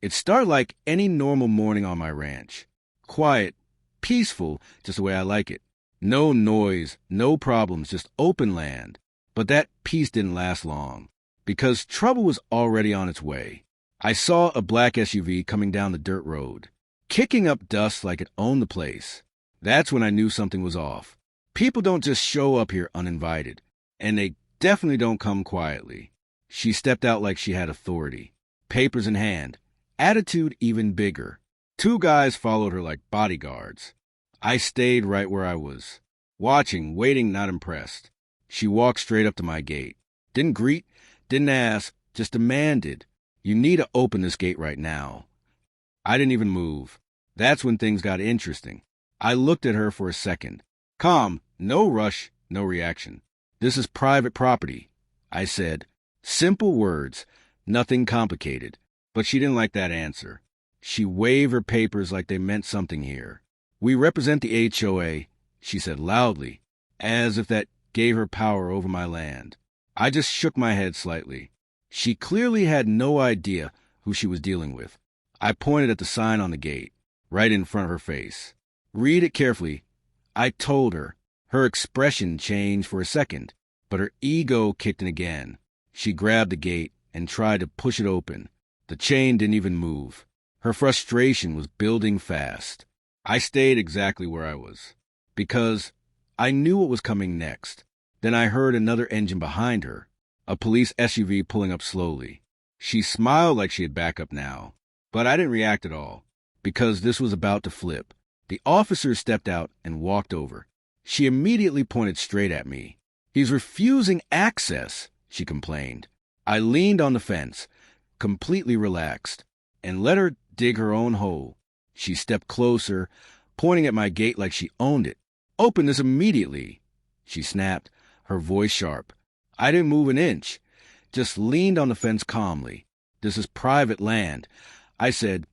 It started like any normal morning on my ranch. Quiet, peaceful, just the way I like it. No noise, no problems, just open land. But that peace didn't last long, because trouble was already on its way. I saw a black SUV coming down the dirt road, kicking up dust like it owned the place. That's when I knew something was off. People don't just show up here uninvited, and they definitely don't come quietly. She stepped out like she had authority, papers in hand, attitude even bigger. Two guys followed her like bodyguards. I stayed right where I was, watching, waiting, not impressed. She walked straight up to my gate. Didn't greet, didn't ask, just demanded, "You need to open this gate right now." I didn't even move. That's when things got interesting. I looked at her for a second. Calm, no rush, no reaction. "This is private property," I said. Simple words, nothing complicated. But she didn't like that answer. She waved her papers like they meant something here. "We represent the HOA," she said loudly, as if that gave her power over my land. I just shook my head slightly. She clearly had no idea who she was dealing with. I pointed at the sign on the gate, right in front of her face. "Read it carefully," I told her. Her expression changed for a second, but her ego kicked in again. She grabbed the gate and tried to push it open. The chain didn't even move. Her frustration was building fast. I stayed exactly where I was, because I knew what was coming next. Then I heard another engine behind her, a police SUV pulling up slowly. She smiled like she had backup now, but I didn't react at all, because this was about to flip. The officer stepped out and walked over. She immediately pointed straight at me. "He's refusing access," she complained. I leaned on the fence, completely relaxed, and let her dig her own hole. She stepped closer, pointing at my gate like she owned it. "Open this immediately," she snapped, her voice sharp. I didn't move an inch, just leaned on the fence calmly. "This is private land," I said,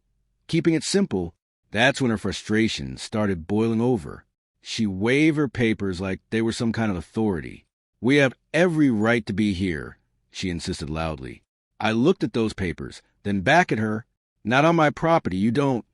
keeping it simple. That's when her frustration started boiling over. She waved her papers like they were some kind of authority. "We have every right to be here," she insisted loudly. I looked at those papers, then back at her. "Not on my property, you don't,"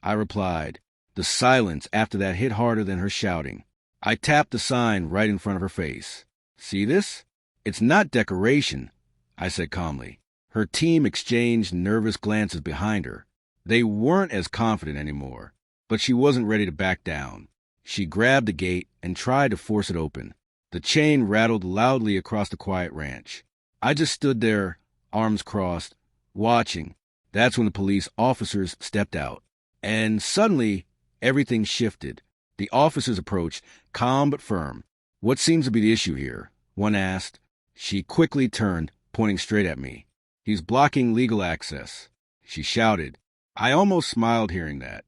I replied. The silence after that hit harder than her shouting. I tapped the sign right in front of her face. "See this? It's not decoration," I said calmly. Her team exchanged nervous glances behind her. They weren't as confident anymore, but she wasn't ready to back down. She grabbed the gate and tried to force it open. The chain rattled loudly across the quiet ranch. I just stood there, arms crossed, watching. That's when the police officers stepped out. And suddenly, everything shifted. The officers approached, calm but firm. "What seems to be the issue here?" one asked. She quickly turned, pointing straight at me. "He's blocking legal access," she shouted. I almost smiled hearing that.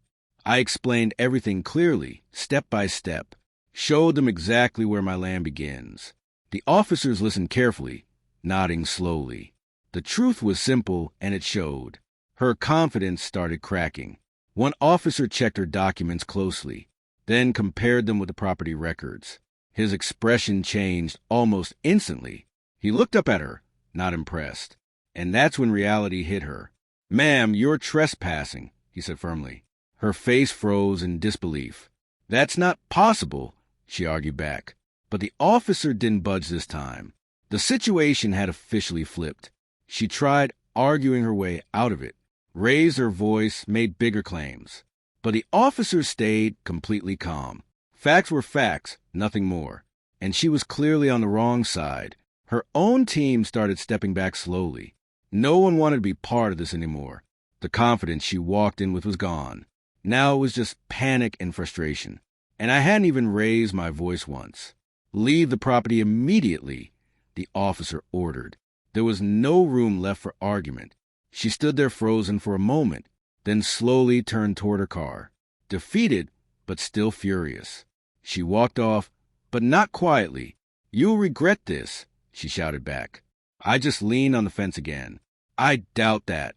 I explained everything clearly, step by step, showed them exactly where my land begins. The officers listened carefully, nodding slowly. The truth was simple, and it showed. Her confidence started cracking. One officer checked her documents closely, then compared them with the property records. His expression changed almost instantly. He looked up at her, not impressed. And that's when reality hit her. "Ma'am, you're trespassing," he said firmly. Her face froze in disbelief. "That's not possible," she argued back. But the officer didn't budge this time. The situation had officially flipped. She tried arguing her way out of it, raised her voice, made bigger claims. But the officer stayed completely calm. Facts were facts, nothing more. And she was clearly on the wrong side. Her own team started stepping back slowly. No one wanted to be part of this anymore. The confidence she walked in with was gone. Now it was just panic and frustration. And I hadn't even raised my voice once. "Leave the property immediately," the officer ordered. There was no room left for argument. She stood there frozen for a moment, then slowly turned toward her car, defeated but still furious. She walked off, but not quietly. "You'll regret this," she shouted back. I just leaned on the fence again. "I doubt that,"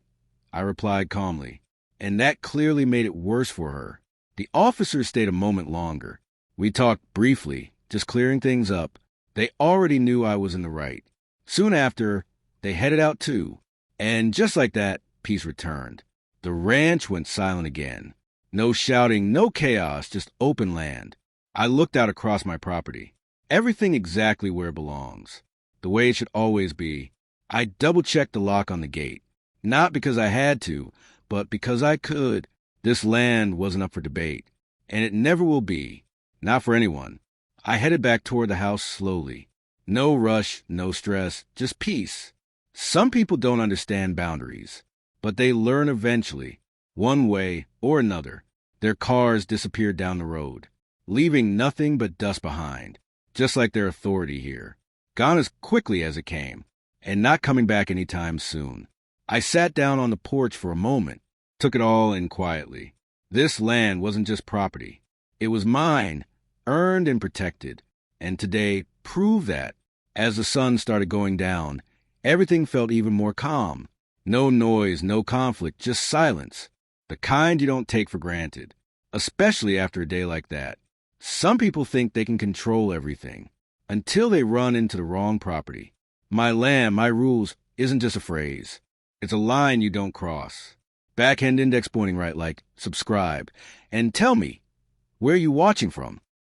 I replied calmly, and that clearly made it worse for her. The officers stayed a moment longer. We talked briefly, just clearing things up. They already knew I was in the right. Soon after, they headed out too, and just like that, peace returned. The ranch went silent again. No shouting, no chaos, just open land. I looked out across my property. Everything exactly where it belongs. The way it should always be. I double-checked the lock on the gate. Not because I had to, but because I could. This land wasn't up for debate. And it never will be. Not for anyone. I headed back toward the house slowly. No rush, no stress, just peace. Some people don't understand boundaries, but they learn eventually, one way or another. Their cars disappeared down the road, leaving nothing but dust behind, just like their authority here. Gone as quickly as it came, and not coming back anytime soon. I sat down on the porch for a moment, took it all in quietly. This land wasn't just property. It was mine, earned and protected, and today proved that. As the sun started going down, everything felt even more calm. No noise, no conflict, just silence. The kind you don't take for granted, especially after a day like that. Some people think they can control everything until they run into the wrong property. My land, my rules isn't just a phrase. It's a line you don't cross. Backhand index pointing right, like subscribe. And tell me, where are you watching from?